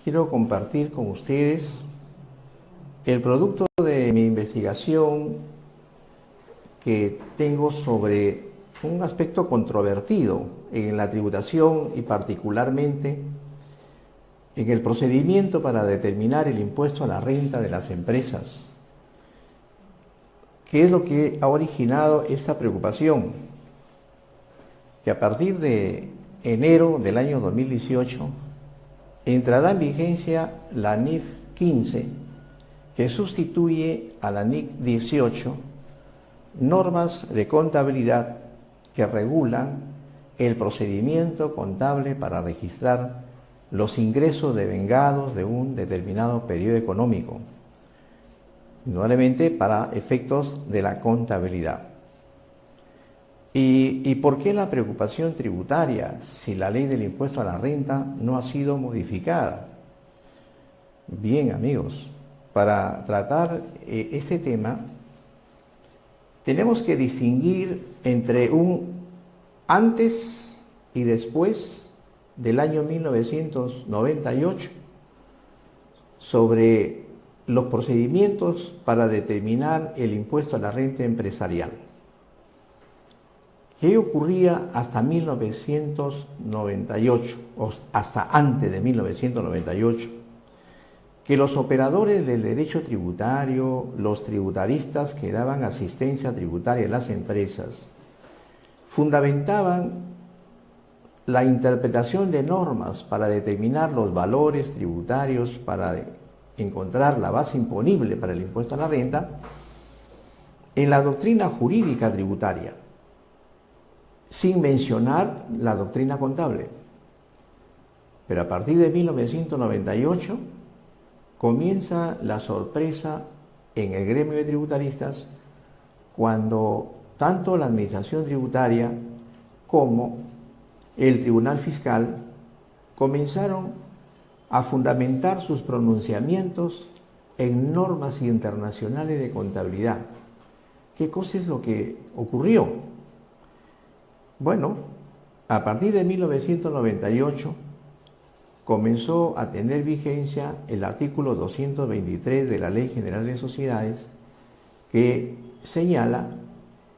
quiero compartir con ustedes el producto de mi investigación que tengo sobre un aspecto controvertido en la tributación y particularmente en el procedimiento para determinar el impuesto a la renta de las empresas. ¿Qué es lo que ha originado esta preocupación? Que a partir de enero del año 2018 entrará en vigencia la NIF 15, que sustituye a la NIC 18, normas de contabilidad que regulan el procedimiento contable para registrar los ingresos devengados de un determinado periodo económico, indudablemente para efectos de la contabilidad. ¿Y por qué la preocupación tributaria si la ley del impuesto a la renta no ha sido modificada? Bien, amigos, para tratar este tema tenemos que distinguir entre un antes y después del año 1998 sobre los procedimientos para determinar el impuesto a la renta empresarial. ¿Qué ocurría hasta 1998 o hasta antes de 1998? Que los operadores del derecho tributario, los tributaristas que daban asistencia tributaria a las empresas, fundamentaban la interpretación de normas para determinar los valores tributarios, para encontrar la base imponible para el impuesto a la renta, en la doctrina jurídica tributaria, sin mencionar la doctrina contable. Pero a partir de 1998 comienza la sorpresa en el gremio de tributaristas cuando tanto la Administración Tributaria como el Tribunal Fiscal comenzaron a fundamentar sus pronunciamientos en normas internacionales de contabilidad. ¿Qué cosa es lo que ocurrió? Bueno, a partir de 1998 comenzó a tener vigencia el artículo 223 de la Ley General de Sociedades, que señala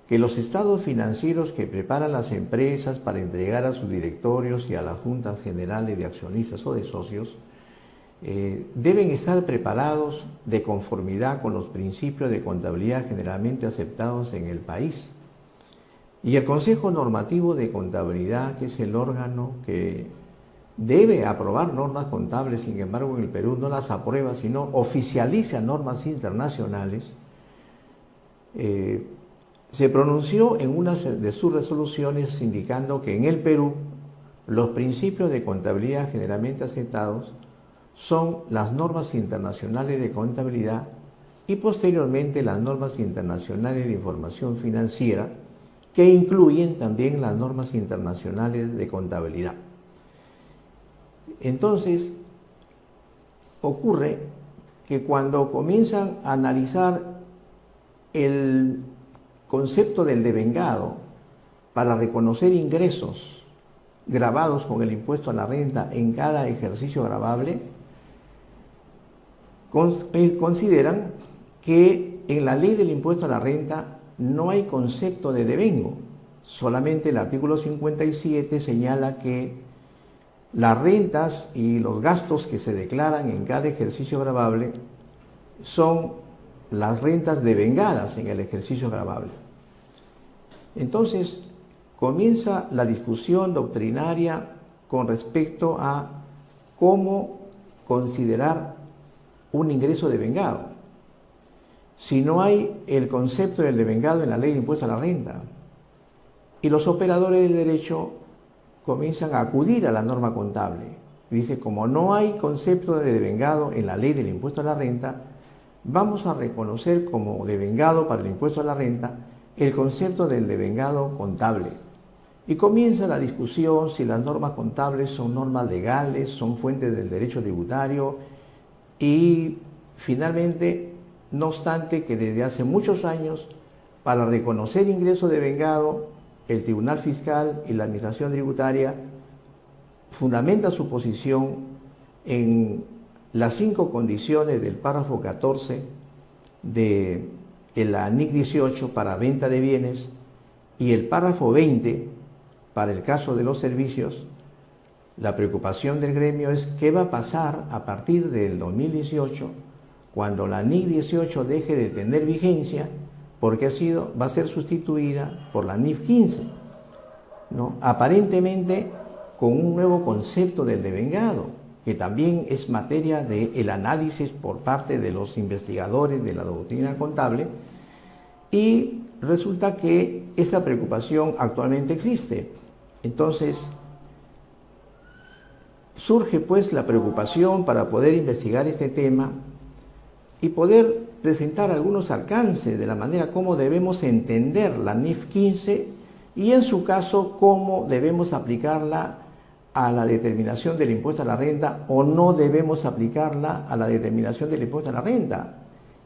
que los estados financieros que preparan las empresas para entregar a sus directorios y a las juntas generales de accionistas o de socios deben estar preparados de conformidad con los principios de contabilidad generalmente aceptados en el país. Y el Consejo Normativo de Contabilidad, que es el órgano que debe aprobar normas contables, sin embargo en el Perú no las aprueba, sino oficializa normas internacionales, se pronunció en una de sus resoluciones indicando que en el Perú los principios de contabilidad generalmente aceptados son las normas internacionales de contabilidad y posteriormente las normas internacionales de información financiera, que incluyen también las normas internacionales de contabilidad. Entonces, ocurre que cuando comienzan a analizar el concepto del devengado para reconocer ingresos gravados con el impuesto a la renta en cada ejercicio gravable, consideran que en la ley del impuesto a la renta no hay concepto de devengo. Solamente el artículo 57 señala que las rentas y los gastos que se declaran en cada ejercicio gravable son las rentas devengadas en el ejercicio gravable. Entonces, comienza la discusión doctrinaria con respecto a cómo considerar un ingreso devengado. Si no hay el concepto del devengado en la ley de impuesto a la renta, y los operadores del derecho comienzan a acudir a la norma contable. Dice, como no hay concepto de devengado en la ley del impuesto a la renta, vamos a reconocer como devengado para el impuesto a la renta el concepto del devengado contable. Y comienza la discusión si las normas contables son normas legales, son fuentes del derecho tributario, y finalmente, no obstante que desde hace muchos años, para reconocer ingreso devengado, el Tribunal Fiscal y la Administración Tributaria fundamenta su posición en las 5 condiciones del párrafo 14 de la NIC 18 para venta de bienes y el párrafo 20 para el caso de los servicios, la preocupación del gremio es qué va a pasar a partir del 2018 cuando la NIC 18 deje de tener vigencia, porque va a ser sustituida por la NIF 15, ¿no? Aparentemente con un nuevo concepto del devengado, que también es materia del análisis por parte de los investigadores de la doctrina contable, y resulta que esa preocupación actualmente existe. Entonces, surge pues la preocupación para poder investigar este tema y poder presentar algunos alcances de la manera como debemos entender la NIF 15 y en su caso cómo debemos aplicarla a la determinación del impuesto a la renta o no debemos aplicarla a la determinación del impuesto a la renta.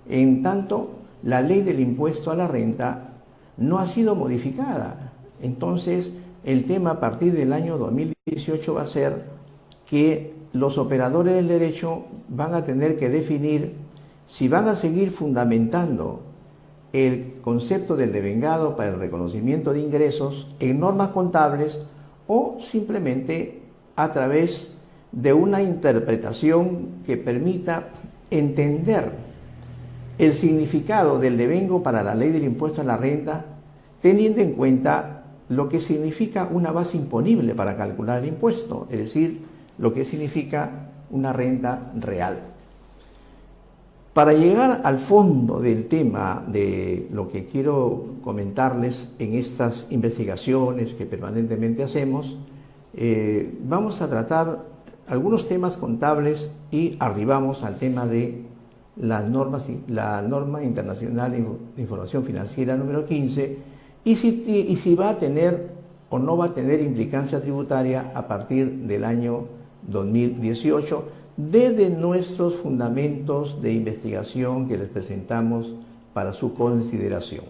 En tanto, la ley del impuesto a la renta no ha sido modificada. Entonces, el tema a partir del año 2018 va a ser que los operadores del derecho van a tener que definir si van a seguir fundamentando el concepto del devengado para el reconocimiento de ingresos en normas contables o simplemente a través de una interpretación que permita entender el significado del devengo para la ley del impuesto a la renta, teniendo en cuenta lo que significa una base imponible para calcular el impuesto, es decir, lo que significa una renta real. Para llegar al fondo del tema de lo que quiero comentarles en estas investigaciones que permanentemente hacemos, vamos a tratar algunos temas contables y arribamos al tema de la norma internacional de información financiera número 15 y si va a tener o no va a tener implicancia tributaria a partir del año 2018 desde nuestros fundamentos de investigación que les presentamos para su consideración.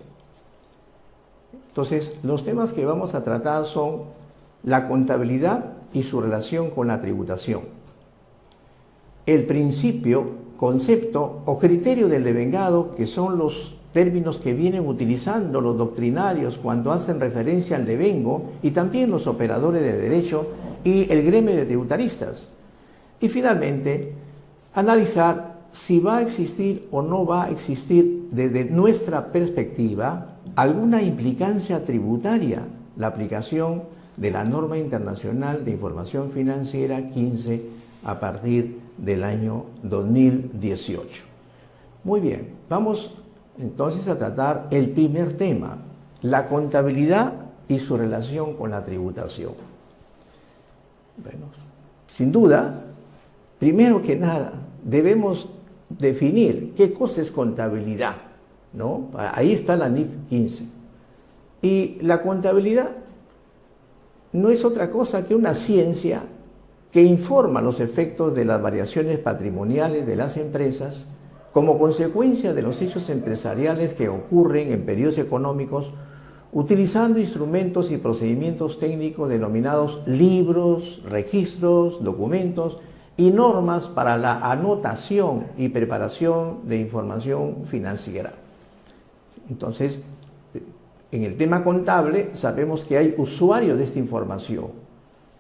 Entonces, los temas que vamos a tratar son la contabilidad y su relación con la tributación, el principio, concepto o criterio del devengado, que son los términos que vienen utilizando los doctrinarios cuando hacen referencia al devengo y también los operadores de derecho y el gremio de tributaristas. Y finalmente, analizar si va a existir o no va a existir desde nuestra perspectiva alguna implicancia tributaria, la aplicación de la norma internacional de información financiera 15 a partir del año 2018. Muy bien, vamos entonces a tratar el primer tema, la contabilidad y su relación con la tributación. Bueno, sin duda, primero que nada, debemos definir qué cosa es contabilidad, ¿no? Ahí está la NIF 15. Y la contabilidad no es otra cosa que una ciencia que informa los efectos de las variaciones patrimoniales de las empresas como consecuencia de los hechos empresariales que ocurren en periodos económicos utilizando instrumentos y procedimientos técnicos denominados libros, registros, documentos y normas para la anotación y preparación de información financiera. Entonces, en el tema contable sabemos que hay usuarios de esta información,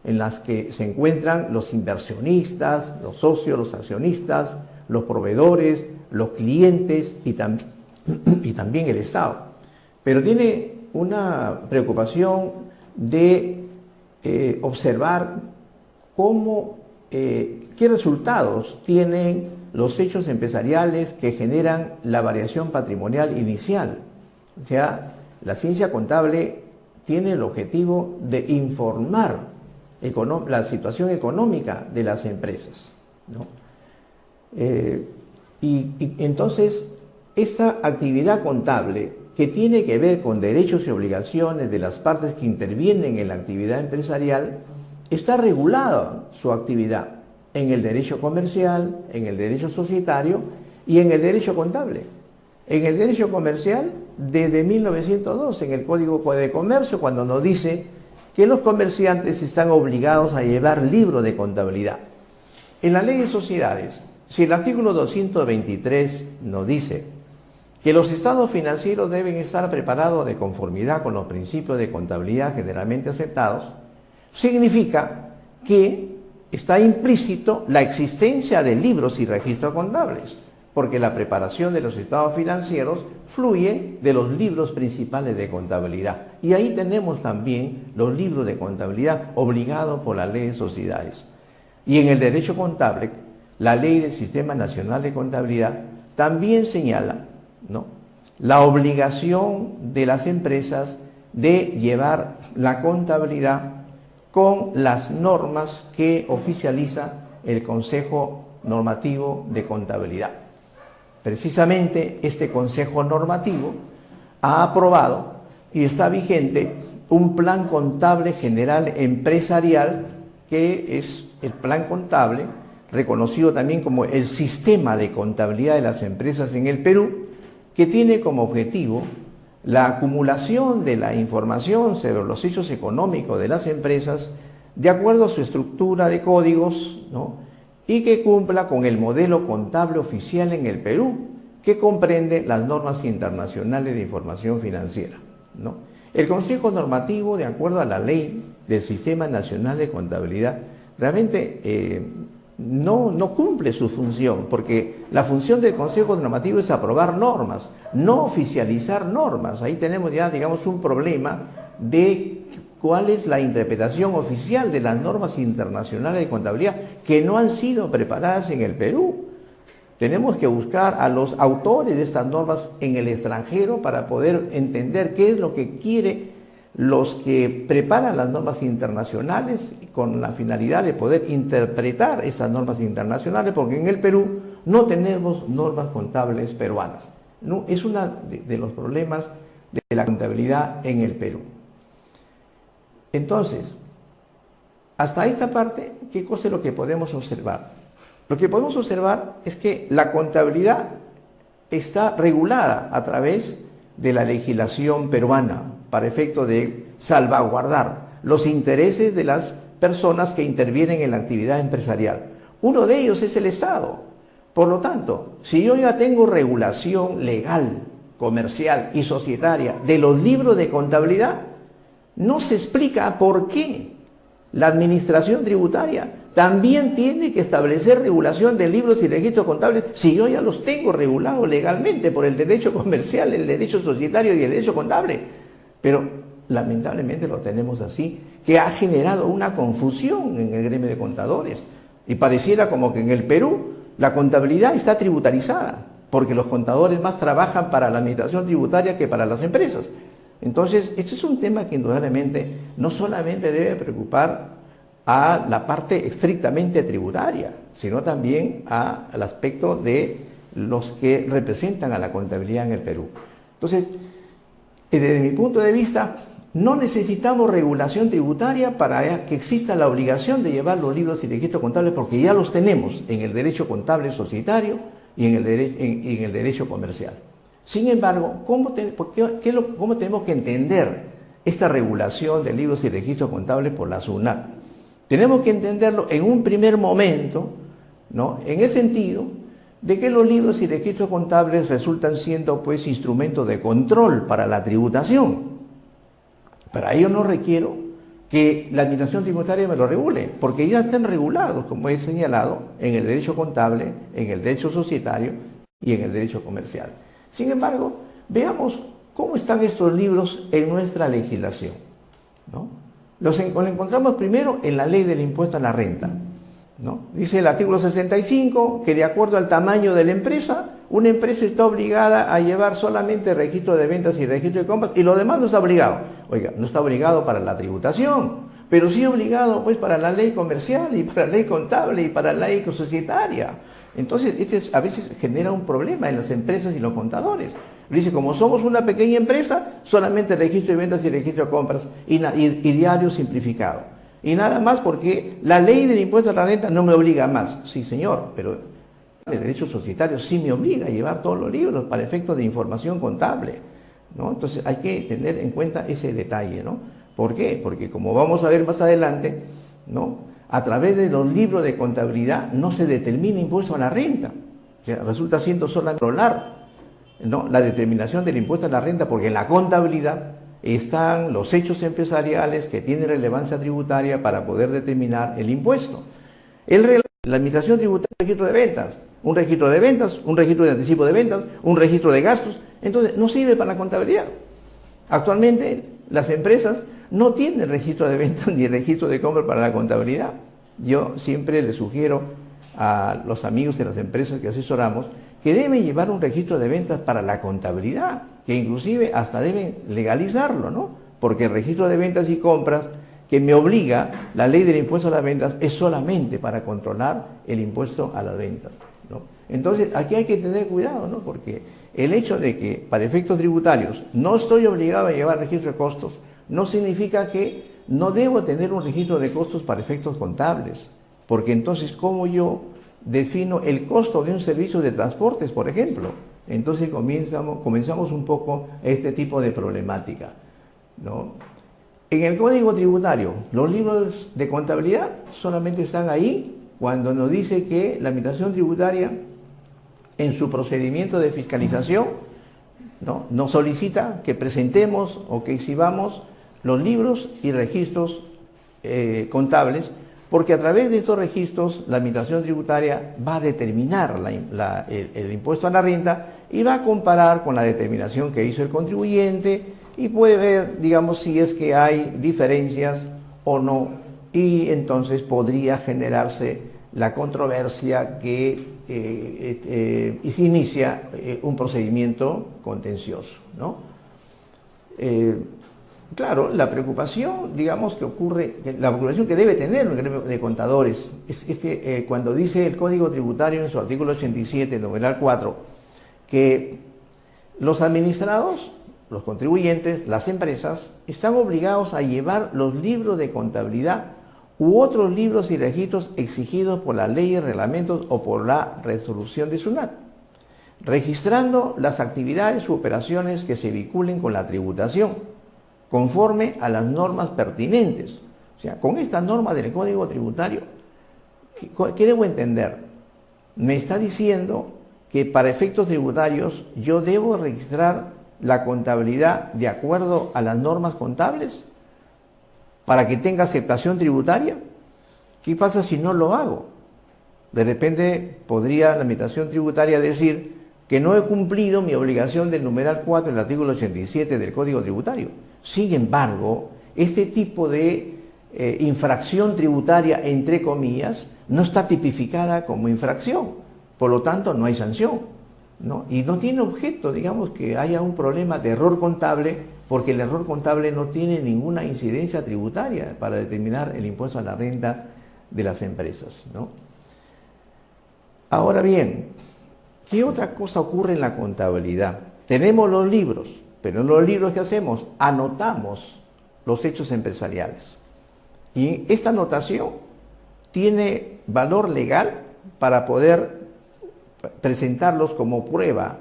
en las que se encuentran los inversionistas, los socios, los accionistas, los proveedores, los clientes y también el Estado. Pero tiene una preocupación de observar qué resultados tienen los hechos empresariales que generan la variación patrimonial inicial. O sea, la ciencia contable tiene el objetivo de informar la situación económica de las empresas, ¿no? Y entonces, esta actividad contable que tiene que ver con derechos y obligaciones de las partes que intervienen en la actividad empresarial, está regulada su actividad en el derecho comercial, en el derecho societario y en el derecho contable. En el derecho comercial, desde 1902, en el Código de Comercio, cuando nos dice que los comerciantes están obligados a llevar libro de contabilidad. En la ley de sociedades si el artículo 223 nos dice que los estados financieros deben estar preparados de conformidad con los principios de contabilidad generalmente aceptados, significa que está implícito la existencia de libros y registros contables, porque la preparación de los estados financieros fluye de los libros principales de contabilidad. Y ahí tenemos también los libros de contabilidad obligados por la ley de sociedades. Y en el derecho contable, la ley del Sistema Nacional de Contabilidad también señala, ¿no?, la obligación de las empresas de llevar la contabilidad con las normas que oficializa el Consejo Normativo de Contabilidad. Precisamente este Consejo Normativo ha aprobado y está vigente un plan contable general empresarial, que es el plan contable reconocido también como el sistema de contabilidad de las empresas en el Perú, que tiene como objetivo la acumulación de la información sobre los hechos económicos de las empresas de acuerdo a su estructura de códigos, ¿no?, y que cumpla con el modelo contable oficial en el Perú, que comprende las normas internacionales de información financiera, ¿no? El Consejo Normativo, de acuerdo a la ley del Sistema Nacional de Contabilidad, realmente no cumple su función, porque la función del Consejo Normativo es aprobar normas, no oficializar normas. Ahí tenemos ya, digamos, un problema de cuál es la interpretación oficial de las normas internacionales de contabilidad que no han sido preparadas en el Perú. Tenemos que buscar a los autores de estas normas en el extranjero para poder entender qué es lo que quieren los que preparan las normas internacionales, con la finalidad de poder interpretar esas normas internacionales, porque en el Perú no tenemos normas contables peruanas. No, es uno de los problemas de la contabilidad en el Perú. Entonces, hasta esta parte, ¿qué cosa es lo que podemos observar? Lo que podemos observar es que la contabilidad está regulada a través de la legislación peruana para efecto de salvaguardar los intereses de las personas que intervienen en la actividad empresarial. Uno de ellos es el Estado. Por lo tanto, si yo ya tengo regulación legal, comercial y societaria de los libros de contabilidad, no se explica por qué la administración tributaria también tiene que establecer regulación de libros y registros contables si yo ya los tengo regulados legalmente por el derecho comercial, el derecho societario y el derecho contable. Pero lamentablemente lo tenemos así, que ha generado una confusión en el gremio de contadores. Y pareciera como que en el Perú la contabilidad está tributarizada, porque los contadores más trabajan para la administración tributaria que para las empresas. Entonces, este es un tema que indudablemente no solamente debe preocupar a la parte estrictamente tributaria, sino también al aspecto de los que representan a la contabilidad en el Perú. Entonces, desde mi punto de vista, no necesitamos regulación tributaria para que exista la obligación de llevar los libros y registros contables, porque ya los tenemos en el derecho contable societario y en el derecho comercial. Sin embargo, ¿cómo tenemos que entender esta regulación de libros y registros contables por la SUNAT? Tenemos que entenderlo en un primer momento, ¿no?, en el sentido de que los libros y registros contables resultan siendo, pues, instrumentos de control para la tributación. Para ello no requiero que la administración tributaria me lo regule, porque ya están regulados, como he señalado, en el derecho contable, en el derecho societario y en el derecho comercial. Sin embargo, veamos cómo están estos libros en nuestra legislación, ¿no? Los encontramos primero en la ley del impuesto a la renta, ¿no? Dice el artículo 65 que de acuerdo al tamaño de la empresa, una empresa está obligada a llevar solamente registro de ventas y registro de compras, y lo demás no está obligado. Oiga, no está obligado para la tributación, pero sí obligado, pues, para la ley comercial y para la ley contable y para la ley societaria. Entonces, a veces genera un problema en las empresas y los contadores. Dice, como somos una pequeña empresa, solamente registro de ventas y registro de compras y diario simplificado. Y nada más, porque la ley del impuesto a la renta no me obliga más. Sí, señor, pero el derecho societario sí me obliga a llevar todos los libros para efectos de información contable, ¿no? Entonces hay que tener en cuenta ese detalle, ¿no? ¿Por qué? Porque como vamos a ver más adelante, ¿no?, a través de los libros de contabilidad no se determina impuesto a la renta. O sea, resulta siendo solamente controlar, ¿no?, la determinación del impuesto a la renta, porque en la contabilidad están los hechos empresariales que tienen relevancia tributaria para poder determinar el impuesto. La administración tributaria es un registro de ventas, un registro de ventas, un registro de anticipo de ventas, un registro de gastos. Entonces, no sirve para la contabilidad. Actualmente, las empresas no tienen registro de ventas ni registro de compra para la contabilidad. Yo siempre les sugiero a los amigos de las empresas que asesoramos que deben llevar un registro de ventas para la contabilidad, que inclusive hasta deben legalizarlo, ¿no? Porque el registro de ventas y compras que me obliga la ley del impuesto a las ventas es solamente para controlar el impuesto a las ventas, ¿no? Entonces, aquí hay que tener cuidado, ¿no? Porque el hecho de que para efectos tributarios no estoy obligado a llevar registro de costos no significa que no debo tener un registro de costos para efectos contables, porque entonces, ¿cómo yo defino el costo de un servicio de transportes, por ejemplo? Entonces comenzamos un poco este tipo de problemática, ¿no? En el Código Tributario, los libros de contabilidad solamente están ahí cuando nos dice que la Administración Tributaria, en su procedimiento de fiscalización, ¿no?, nos solicita que presentemos o que exhibamos los libros y registros contables, porque a través de estos registros la Administración Tributaria va a determinar el impuesto a la renta y va a comparar con la determinación que hizo el contribuyente y puede ver, digamos, si es que hay diferencias o no, y entonces podría generarse la controversia y se inicia un procedimiento contencioso, ¿no? Claro, la preocupación, digamos, la preocupación que debe tener un gremio de contadores es que cuando dice el Código Tributario en su artículo 87, numeral 4, que los administrados, los contribuyentes, las empresas, están obligados a llevar los libros de contabilidad u otros libros y registros exigidos por las leyes, reglamentos o por la resolución de SUNAT, registrando las actividades u operaciones que se vinculen con la tributación, conforme a las normas pertinentes. O sea, con estas normas del Código Tributario, ¿qué debo entender? Me está diciendo que para efectos tributarios yo debo registrar la contabilidad de acuerdo a las normas contables para que tenga aceptación tributaria. ¿Qué pasa si no lo hago? De repente podría la Administración Tributaria decir que no he cumplido mi obligación del numeral 4 del artículo 87 del Código Tributario. Sin embargo, este tipo de infracción tributaria, entre comillas, no está tipificada como infracción, por lo tanto no hay sanción, ¿no? Y no tiene objeto, digamos, que haya un problema de error contable, porque el error contable no tiene ninguna incidencia tributaria para determinar el impuesto a la renta de las empresas, ¿no? Ahora bien, ¿qué otra cosa ocurre en la contabilidad? Tenemos los libros, pero en los libros, ¿qué hacemos? Anotamos los hechos empresariales. Y esta anotación tiene valor legal para poder presentarlos como prueba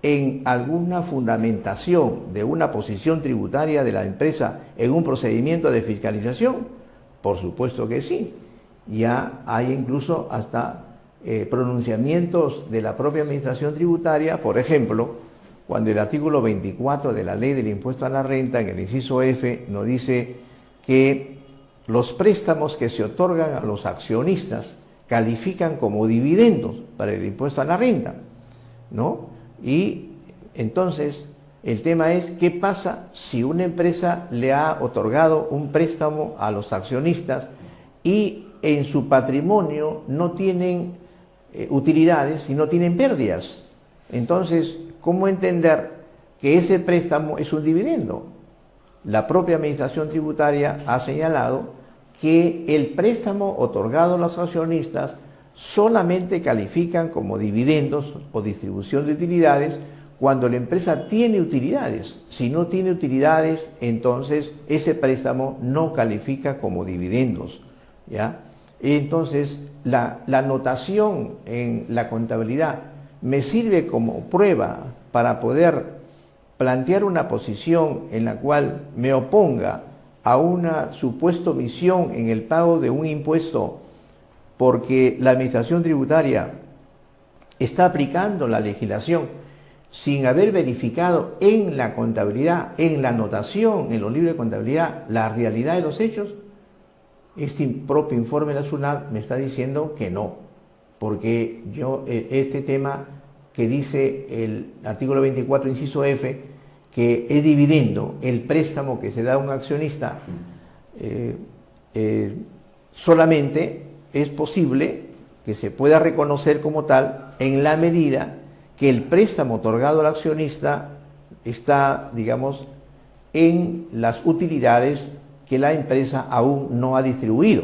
en alguna fundamentación de una posición tributaria de la empresa en un procedimiento de fiscalización. Por supuesto que sí. Ya hay incluso hasta pronunciamientos de la propia Administración Tributaria, por ejemplo, cuando el artículo 24 de la Ley del Impuesto a la Renta, en el inciso F, nos dice que los préstamos que se otorgan a los accionistas califican como dividendos para el impuesto a la renta, ¿no? Y entonces el tema es, ¿qué pasa si una empresa le ha otorgado un préstamo a los accionistas y en su patrimonio no tienen utilidades y no tienen pérdidas? Entonces, ¿cómo entender que ese préstamo es un dividendo? La propia Administración Tributaria ha señalado que el préstamo otorgado a los accionistas solamente califican como dividendos o distribución de utilidades cuando la empresa tiene utilidades. Si no tiene utilidades, entonces ese préstamo no califica como dividendos, ¿ya? Entonces, la anotación en la contabilidad me sirve como prueba para poder plantear una posición en la cual me oponga a una supuesta omisión en el pago de un impuesto porque la administración tributaria está aplicando la legislación sin haber verificado en la contabilidad, en la anotación, en los libros de contabilidad, la realidad de los hechos, este propio informe de la SUNAT me está diciendo que no, porque este tema que dice el artículo 24, inciso F, que es dividendo el préstamo que se da a un accionista, solamente es posible que se pueda reconocer como tal en la medida que el préstamo otorgado al accionista está, digamos, en las utilidades que la empresa aún no ha distribuido.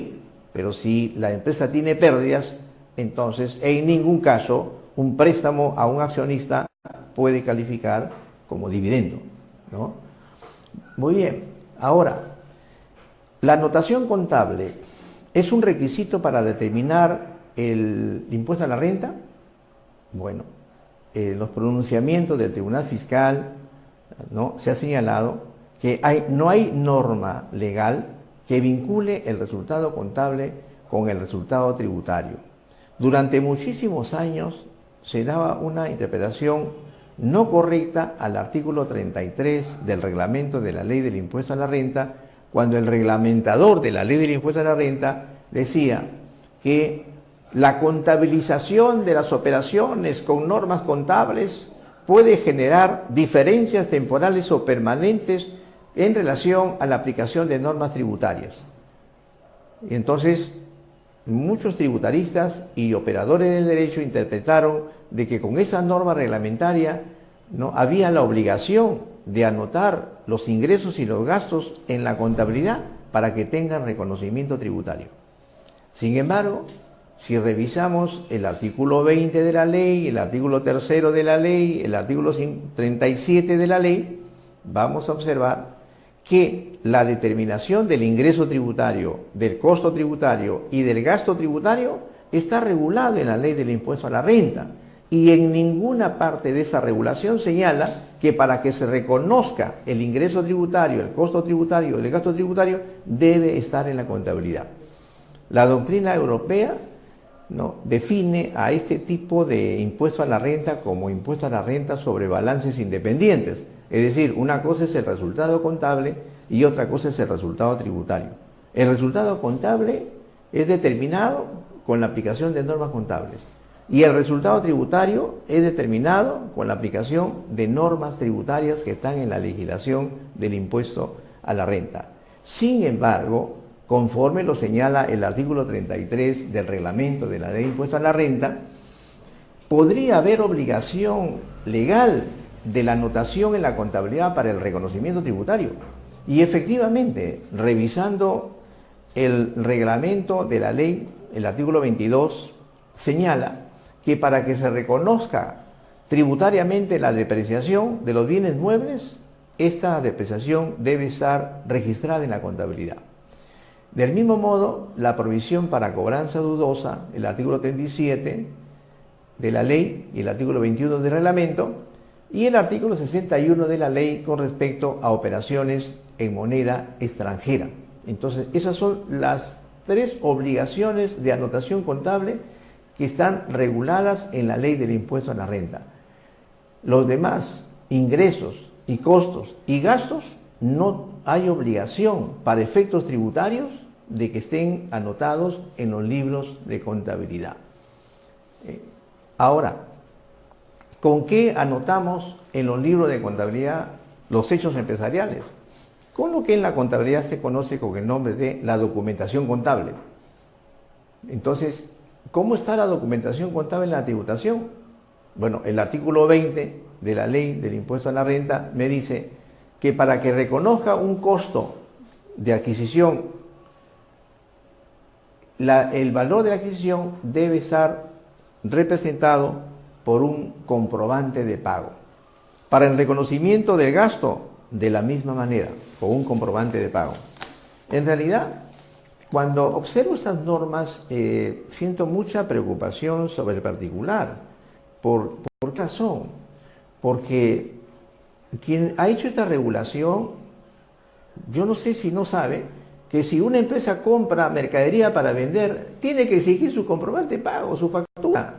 Pero si la empresa tiene pérdidas, entonces en ningún caso un préstamo a un accionista puede calificar como dividendo, ¿no? Muy bien, ahora, la anotación contable es un requisito para determinar el impuesto a la renta. Bueno, los pronunciamientos del Tribunal Fiscal, ¿no?, se ha señalado que no hay norma legal que vincule el resultado contable con el resultado tributario. Durante muchísimos años se daba una interpretación no correcta al artículo 33 del reglamento de la Ley del Impuesto a la Renta, cuando el reglamentador de la Ley del Impuesto a la Renta decía que la contabilización de las operaciones con normas contables puede generar diferencias temporales o permanentes en relación a la aplicación de normas tributarias. Y entonces, muchos tributaristas y operadores del derecho interpretaron de que con esa norma reglamentaria no había la obligación de anotar los ingresos y los gastos en la contabilidad para que tengan reconocimiento tributario. Sin embargo, si revisamos el artículo 20 de la ley, el artículo 3 de la ley, el artículo 37 de la ley, vamos a observar que la determinación del ingreso tributario, del costo tributario y del gasto tributario está regulado en la Ley del Impuesto a la Renta, y en ninguna parte de esa regulación señala que para que se reconozca el ingreso tributario, el costo tributario, el gasto tributario, debe estar en la contabilidad. La doctrina europea, ¿no?, define a este tipo de impuesto a la renta como impuesto a la renta sobre balances independientes. Es decir, una cosa es el resultado contable y otra cosa es el resultado tributario. El resultado contable es determinado con la aplicación de normas contables y el resultado tributario es determinado con la aplicación de normas tributarias que están en la legislación del impuesto a la renta. Sin embargo, conforme lo señala el artículo 33 del reglamento de la Ley de Impuesto a la Renta, podría haber obligación legal de la anotación en la contabilidad para el reconocimiento tributario. Y efectivamente, revisando el reglamento de la ley, el artículo 22 señala que para que se reconozca tributariamente la depreciación de los bienes muebles, esta depreciación debe estar registrada en la contabilidad. Del mismo modo, la provisión para cobranza dudosa, el artículo 37 de la ley y el artículo 21 del reglamento, y el artículo 61 de la ley con respecto a operaciones en moneda extranjera. Entonces, esas son las tres obligaciones de anotación contable que están reguladas en la Ley del Impuesto a la Renta. Los demás ingresos y costos y gastos no hay obligación para efectos tributarios de que estén anotados en los libros de contabilidad. Ahora, ¿con qué anotamos en los libros de contabilidad los hechos empresariales? Con lo que en la contabilidad se conoce con el nombre de la documentación contable. Entonces, ¿cómo está la documentación contable en la tributación? Bueno, el artículo 20 de la Ley del Impuesto a la Renta me dice que para que reconozca un costo de adquisición, el valor de la adquisición debe estar representado por un comprobante de pago. Para el reconocimiento del gasto, de la misma manera, con un comprobante de pago. En realidad, cuando observo estas normas, siento mucha preocupación sobre el particular. ¿Por qué razón? Porque quien ha hecho esta regulación yo no sé si no sabe que si una empresa compra mercadería para vender, tiene que exigir su comprobante de pago, su factura,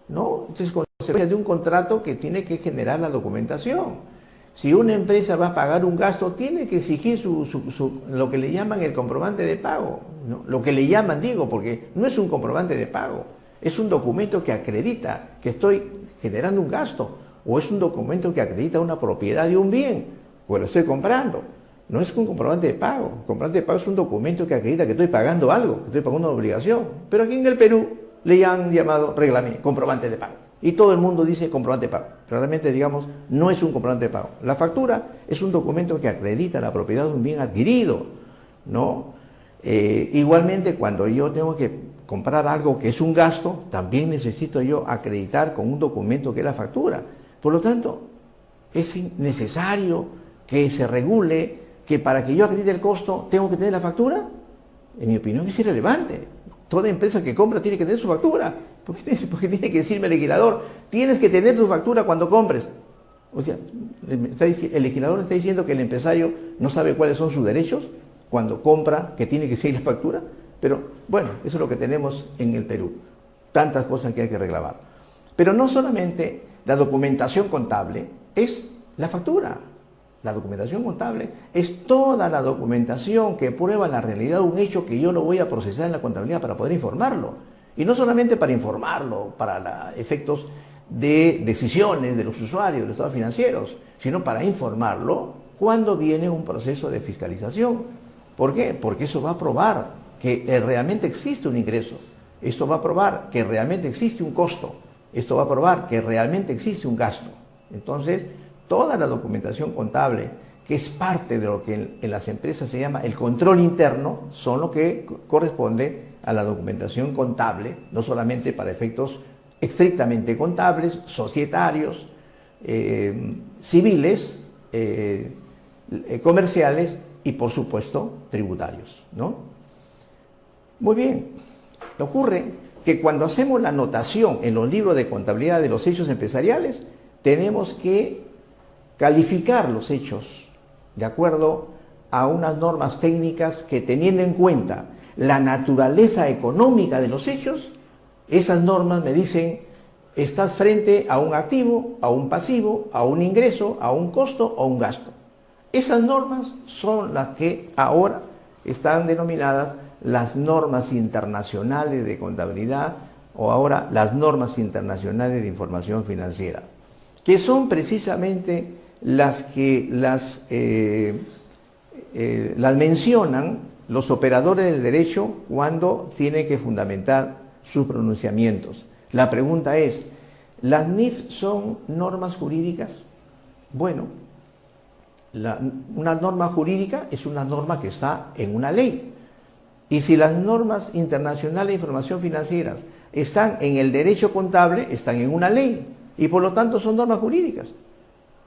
¿no? Entonces, consecuencia de un contrato que tiene que generar la documentación. Si una empresa va a pagar un gasto, tiene que exigir lo que le llaman el comprobante de pago, ¿no? Lo que le llaman, digo, porque no es un comprobante de pago, es un documento que acredita que estoy generando un gasto, o es un documento que acredita una propiedad de un bien, o lo estoy comprando. No es un comprobante de pago. El comprobante de pago es un documento que acredita que estoy pagando algo, que estoy pagando una obligación. Pero aquí en el Perú le han llamado reglamento, comprobante de pago. Y todo el mundo dice comprobante de pago. Pero realmente, digamos, no es un comprobante de pago. La factura es un documento que acredita la propiedad de un bien adquirido, ¿no? Igualmente, cuando yo tengo que comprar algo que es un gasto, también necesito yo acreditar con un documento que es la factura. Por lo tanto, es necesario que se regule que para que yo acredite el costo tengo que tener la factura. En mi opinión es irrelevante. Toda empresa que compra tiene que tener su factura. Porque tiene que decirme el legislador, tienes que tener tu factura cuando compres. O sea, el legislador está diciendo que el empresario no sabe cuáles son sus derechos cuando compra, que tiene que seguir la factura. Pero bueno, eso es lo que tenemos en el Perú. Tantas cosas que hay que reclamar. Pero no solamente la documentación contable es la factura. La documentación contable es toda la documentación que prueba la realidad de un hecho que yo lo voy a procesar en la contabilidad para poder informarlo. Y no solamente para informarlo, para efectos de decisiones de los usuarios, de los estados financieros, sino para informarlo cuando viene un proceso de fiscalización. ¿Por qué? Porque eso va a probar que realmente existe un ingreso. Esto va a probar que realmente existe un costo. Esto va a probar que realmente existe un gasto. Entonces, toda la documentación contable, que es parte de lo que en las empresas se llama el control interno, son lo que corresponde a la documentación contable, no solamente para efectos estrictamente contables, societarios, civiles, comerciales y, por supuesto, tributarios, ¿no? Muy bien, ocurre que cuando hacemos la anotación en los libros de contabilidad de los hechos empresariales, tenemos que calificar los hechos de acuerdo a unas normas técnicas que, teniendo en cuenta la naturaleza económica de los hechos, esas normas me dicen, estás frente a un activo, a un pasivo, a un ingreso, a un costo o un gasto. Esas normas son las que ahora están denominadas las normas internacionales de contabilidad, o ahora las normas internacionales de información financiera, que son precisamente las que las mencionan los operadores del derecho cuando tienen que fundamentar sus pronunciamientos. La pregunta es, ¿las NIF son normas jurídicas? Bueno, una norma jurídica es una norma que está en una ley. Y si las normas internacionales de información financiera están en el derecho contable, están en una ley. Y por lo tanto son normas jurídicas.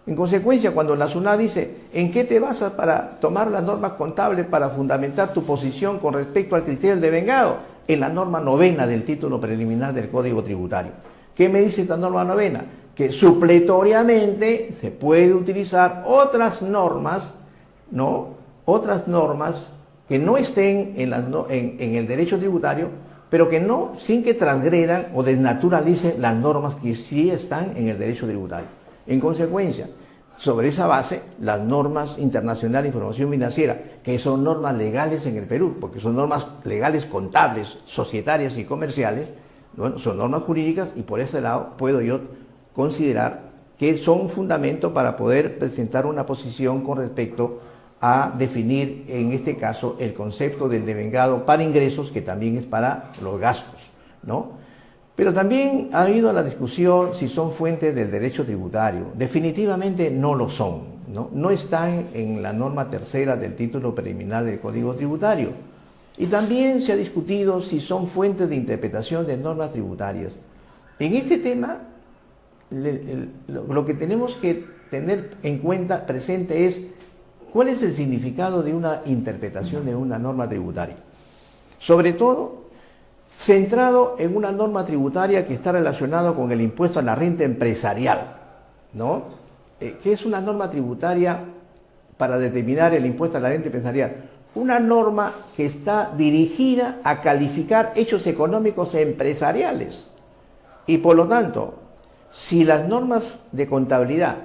En consecuencia, cuando la SUNAT dice, ¿en qué te basas para tomar las normas contables para fundamentar tu posición con respecto al criterio del devengado? En la norma 9ª del título preliminar del Código Tributario. ¿Qué me dice esta norma 9ª? Que supletoriamente se puede utilizar otras normas, ¿no? Otras normas que no estén en el derecho tributario, pero que no, sin que transgredan o desnaturalicen las normas que sí están en el derecho tributario. En consecuencia, sobre esa base, las normas internacionales de información financiera, que son normas legales en el Perú, porque son normas legales contables, societarias y comerciales, bueno, son normas jurídicas, y por ese lado puedo yo considerar que son un fundamento para poder presentar una posición con respecto a definir, en este caso, el concepto del devengado para ingresos, que también es para los gastos, ¿no? Pero también ha habido la discusión si son fuentes del derecho tributario. Definitivamente no lo son, ¿no? No están en la norma 3ª del título preliminar del Código Tributario. Y también se ha discutido si son fuentes de interpretación de normas tributarias. En este tema, lo que tenemos que tener en cuenta presente es cuál es el significado de una interpretación de una norma tributaria. Sobre todo, centrado en una norma tributaria que está relacionada con el impuesto a la renta empresarial, ¿no? Que es una norma tributaria para determinar el impuesto a la renta empresarial? Una norma que está dirigida a calificar hechos económicos empresariales. Y por lo tanto, si las normas de contabilidad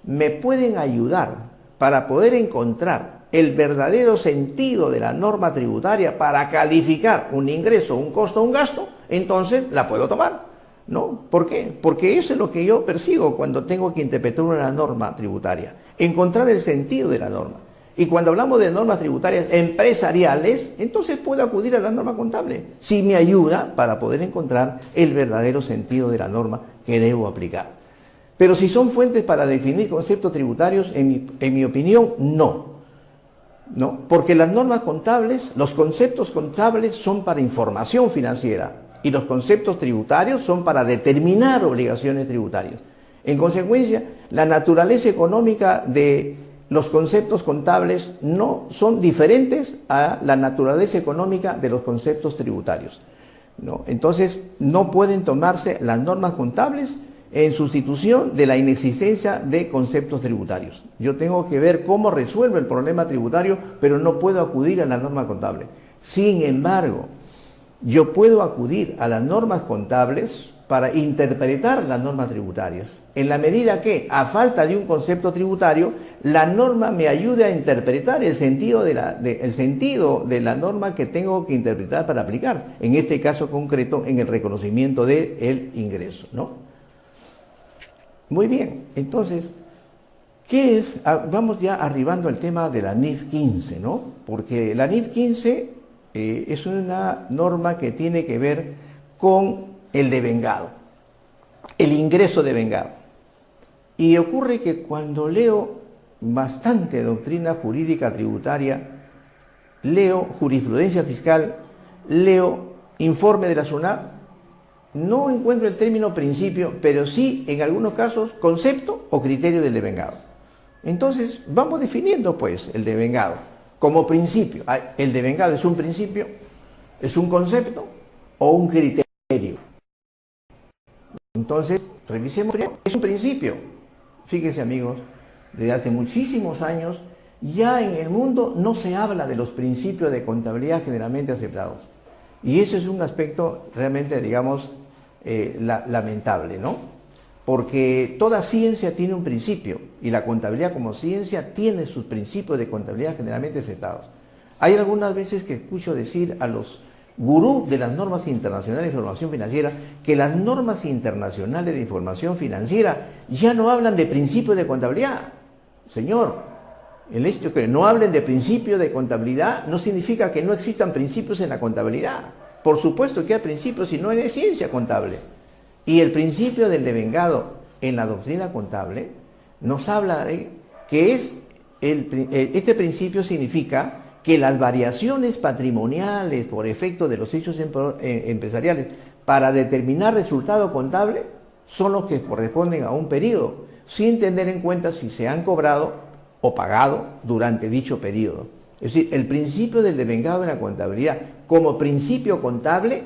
me pueden ayudar para poder encontrar el verdadero sentido de la norma tributaria para calificar un ingreso, un costo, un gasto, entonces la puedo tomar, ¿no? ¿Por qué? Porque eso es lo que yo persigo cuando tengo que interpretar una norma tributaria, encontrar el sentido de la norma. Y cuando hablamos de normas tributarias empresariales, entonces puedo acudir a la norma contable, si me ayuda para poder encontrar el verdadero sentido de la norma que debo aplicar. Pero si son fuentes para definir conceptos tributarios, en mi opinión, no. ¿No? Porque las normas contables, los conceptos contables son para información financiera y los conceptos tributarios son para determinar obligaciones tributarias. En consecuencia, la naturaleza económica de los conceptos contables no son diferentes a la naturaleza económica de los conceptos tributarios, ¿no? Entonces, no pueden tomarse las normas contables en sustitución de la inexistencia de conceptos tributarios. Yo tengo que ver cómo resuelvo el problema tributario, pero no puedo acudir a la norma contable. Sin embargo, yo puedo acudir a las normas contables para interpretar las normas tributarias, en la medida que, a falta de un concepto tributario, la norma me ayude a interpretar el sentido de la norma que tengo que interpretar para aplicar, en este caso concreto, en el reconocimiento del ingreso, ¿no? Muy bien, entonces, ¿qué es? Vamos ya arribando al tema de la NIF 15, ¿no? Porque la NIF 15 es una norma que tiene que ver con el devengado, el ingreso devengado. Y ocurre que cuando leo bastante doctrina jurídica tributaria, leo jurisprudencia fiscal, leo informe de la SUNAT, no encuentro el término principio, pero sí, en algunos casos, concepto o criterio del devengado. Entonces, vamos definiendo, pues, el devengado como principio. ¿El devengado es un principio, es un concepto o un criterio? Entonces, revisemos primero. Es un principio. Fíjense, amigos, desde hace muchísimos años, ya en el mundo no se habla de los principios de contabilidad generalmente aceptados. Y ese es un aspecto realmente, digamos, lamentable, ¿no? Porque toda ciencia tiene un principio y la contabilidad como ciencia tiene sus principios de contabilidad generalmente aceptados. Hay algunas veces que escucho decir a los gurús de las normas internacionales de información financiera que las normas internacionales de información financiera ya no hablan de principios de contabilidad. Señor, el hecho de que no hablen de principios de contabilidad no significa que no existan principios en la contabilidad. Por supuesto que hay principios, si no es ciencia contable. Y el principio del devengado en la doctrina contable nos habla de que este principio significa que las variaciones patrimoniales por efecto de los hechos empresariales para determinar resultado contable son los que corresponden a un periodo, sin tener en cuenta si se han cobrado o pagado durante dicho periodo. Es decir, el principio del devengado en la contabilidad como principio contable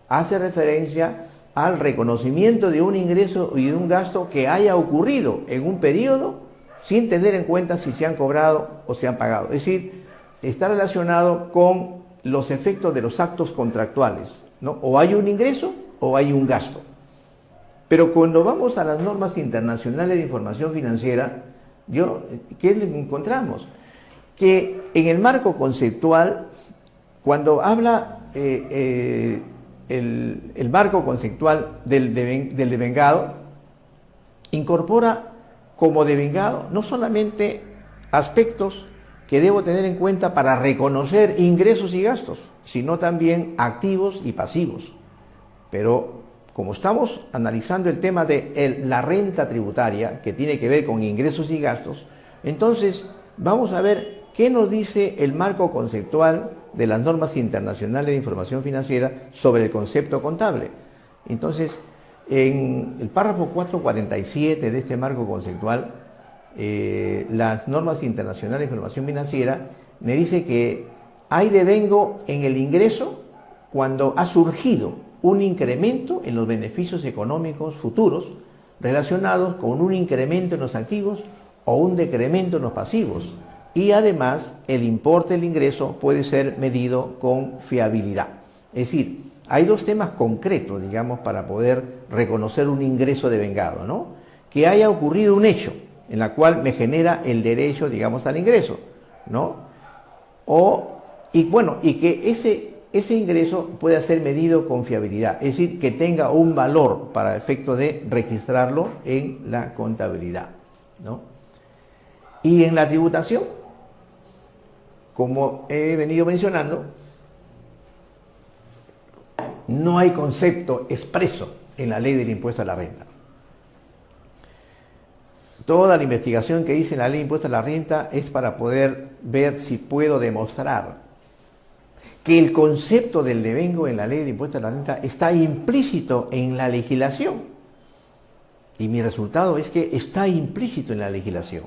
hace referencia al reconocimiento de un ingreso y de un gasto que haya ocurrido en un periodo sin tener en cuenta si se han cobrado o se han pagado. Es decir, está relacionado con los efectos de los actos contractuales, ¿no? O hay un ingreso o hay un gasto. Pero cuando vamos a las normas internacionales de información financiera, ¿qué encontramos? Que en el marco conceptual, cuando habla el marco conceptual del devengado, incorpora como devengado no solamente aspectos que debo tener en cuenta para reconocer ingresos y gastos, sino también activos y pasivos. Pero como estamos analizando el tema de la renta tributaria, que tiene que ver con ingresos y gastos, entonces vamos a ver qué nos dice el marco conceptual de las normas internacionales de información financiera sobre el concepto contable. Entonces, en el párrafo 447 de este marco conceptual, las normas internacionales de información financiera me dice que hay devengo en el ingreso cuando ha surgido un incremento en los beneficios económicos futuros relacionados con un incremento en los activos o un decremento en los pasivos, y además el importe del ingreso puede ser medido con fiabilidad. Es decir, hay dos temas concretos, digamos, para poder reconocer un ingreso devengado, ¿no? Que haya ocurrido un hecho en la cual me genera el derecho, digamos, al ingreso, ¿no? Y que ese ingreso pueda ser medido con fiabilidad, es decir, que tenga un valor para efecto de registrarlo en la contabilidad, ¿no? Y en la tributación, como he venido mencionando, no hay concepto expreso en la ley del impuesto a la renta. Toda la investigación que hice en la ley del impuesto a la renta es para poder ver si puedo demostrar que el concepto del devengo en la ley del impuesto a la renta está implícito en la legislación. Y mi resultado es que está implícito en la legislación.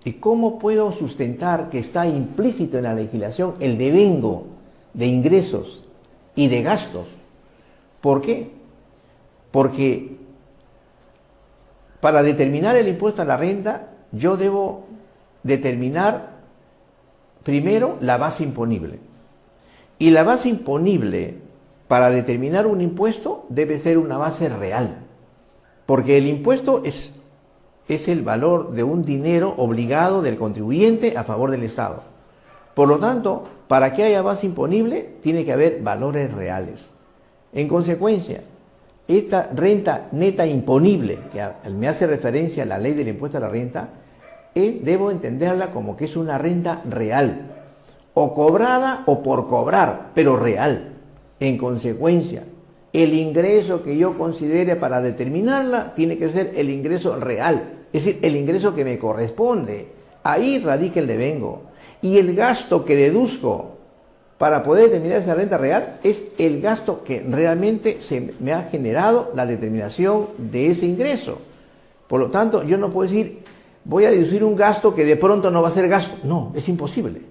¿Y cómo puedo sustentar que está implícito en la legislación el devengo de ingresos y de gastos? ¿Por qué? Porque para determinar el impuesto a la renta, yo debo determinar primero la base imponible. Y la base imponible para determinar un impuesto debe ser una base real. Porque el impuesto es el valor de un dinero obligado del contribuyente a favor del Estado. Por lo tanto, para que haya base imponible, tiene que haber valores reales. En consecuencia, esta renta neta imponible, que me hace referencia a la ley del impuesto a la renta, debo entenderla como que es una renta real, o cobrada o por cobrar, pero real. En consecuencia, el ingreso que yo considere para determinarla tiene que ser el ingreso real, es decir, el ingreso que me corresponde. Ahí radica el devengo. Y el gasto que deduzco para poder determinar esa renta real es el gasto que realmente me ha generado la determinación de ese ingreso. Por lo tanto, yo no puedo decir, voy a deducir un gasto que de pronto no va a ser gasto. No, es imposible.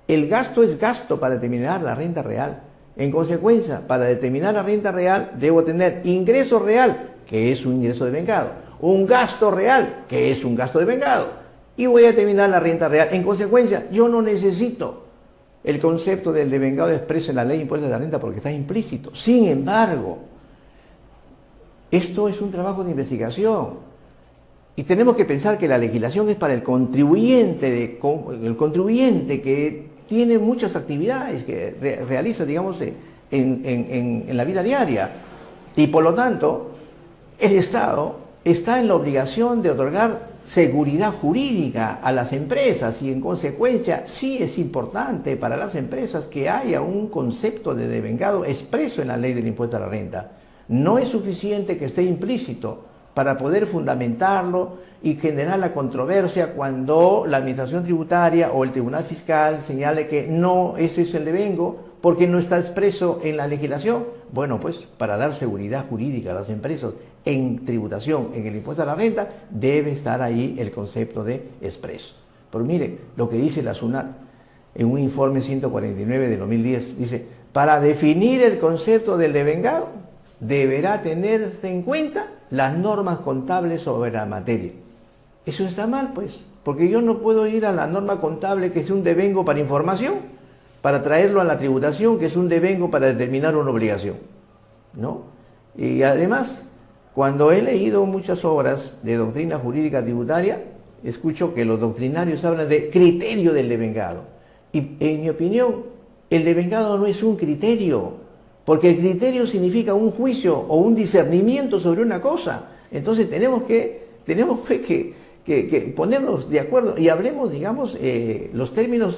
El gasto es gasto para determinar la renta real. En consecuencia, para determinar la renta real, debo tener ingreso real, que es un ingreso devengado, un gasto real, que es un gasto devengado, y voy a determinar la renta real. En consecuencia, yo no necesito el concepto del devengado expreso en la ley de impuestos de la renta porque está implícito. Sin embargo, esto es un trabajo de investigación y tenemos que pensar que la legislación es para el contribuyente que tiene muchas actividades que realiza, digamos, en la vida diaria, y por lo tanto el Estado está en la obligación de otorgar seguridad jurídica a las empresas, y en consecuencia sí es importante para las empresas que haya un concepto de devengado expreso en la ley del impuesto a la renta. No es suficiente que esté implícito para poder fundamentarlo y generar la controversia cuando la administración tributaria o el tribunal fiscal señale que no es eso el devengo porque no está expreso en la legislación. Bueno, pues para dar seguridad jurídica a las empresas en tributación, en el impuesto a la renta, debe estar ahí el concepto de expreso. Pero mire lo que dice la SUNAT en un informe 149 de 2010, dice, para definir el concepto del devengado deberá tenerse en cuenta las normas contables sobre la materia. Eso está mal, pues, porque yo no puedo ir a la norma contable que es un devengo para información, para traerlo a la tributación que es un devengo para determinar una obligación, ¿no? Y además, cuando he leído muchas obras de doctrina jurídica tributaria, escucho que los doctrinarios hablan de criterio del devengado. Y en mi opinión, el devengado no es un criterio, porque el criterio significa un juicio o un discernimiento sobre una cosa. Entonces tenemos que ponernos de acuerdo y hablemos, digamos, los términos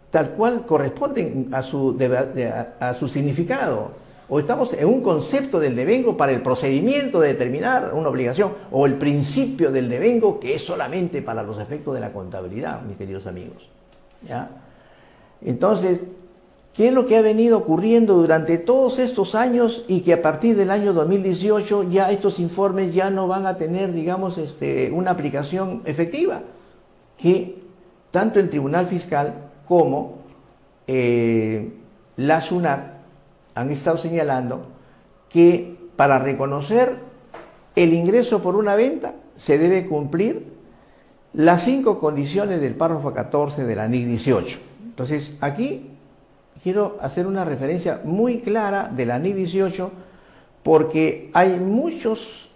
tal cual corresponden a su significado. O estamos en un concepto del devengo para el procedimiento de determinar una obligación, o el principio del devengo que es solamente para los efectos de la contabilidad, mis queridos amigos. ¿Ya? Entonces, ¿qué es lo que ha venido ocurriendo durante todos estos años y que a partir del año 2018 ya estos informes ya no van a tener, digamos, una aplicación efectiva? Que tanto el Tribunal Fiscal como la SUNAT han estado señalando que para reconocer el ingreso por una venta se debe cumplir las 5 condiciones del párrafo 14 de la NIC 18. Entonces, aquí quiero hacer una referencia muy clara de la NIC 18 porque hay muchos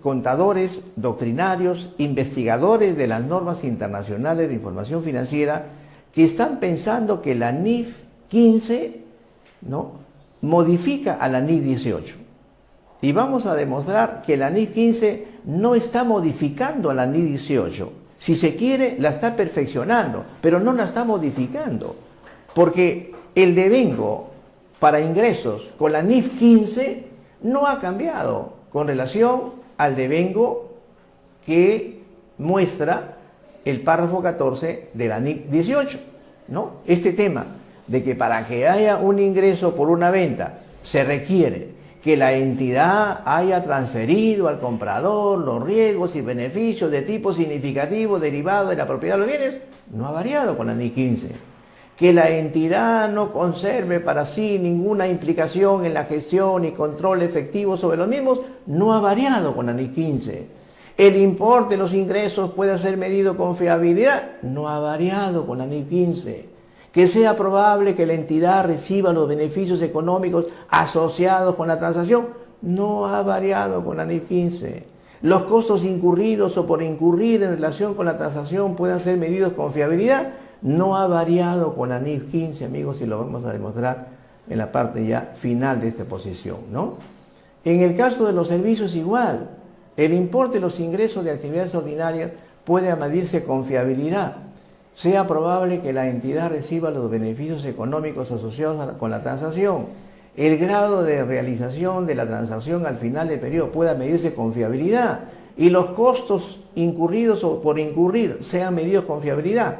contadores, doctrinarios, investigadores de las normas internacionales de información financiera que están pensando que la NIF 15, ¿no?, modifica a la NIC 18. Y vamos a demostrar que la NIC 15 no está modificando a la NIC 18. Si se quiere, la está perfeccionando, pero no la está modificando. Porque el devengo para ingresos con la NIF 15 no ha cambiado con relación al devengo que muestra el párrafo 14 de la NIC 18, ¿no? Este tema de que para que haya un ingreso por una venta se requiere que la entidad haya transferido al comprador los riesgos y beneficios de tipo significativo derivado de la propiedad de los bienes, no ha variado con la NIC 15. Que la entidad no conserve para sí ninguna implicación en la gestión y control efectivo sobre los mismos, no ha variado con la NIC 15. El importe de los ingresos puede ser medido con fiabilidad, no ha variado con la NIC 15. Que sea probable que la entidad reciba los beneficios económicos asociados con la transacción, no ha variado con la NIC 15. Los costos incurridos o por incurrir en relación con la transacción puedan ser medidos con fiabilidad, no ha variado con la NIF 15, amigos, y lo vamos a demostrar en la parte ya final de esta exposición, ¿no? En el caso de los servicios igual, el importe de los ingresos de actividades ordinarias puede medirse con fiabilidad. Sea probable que la entidad reciba los beneficios económicos asociados con la transacción. El grado de realización de la transacción al final del periodo pueda medirse con fiabilidad. Y los costos incurridos o por incurrir sean medidos con fiabilidad.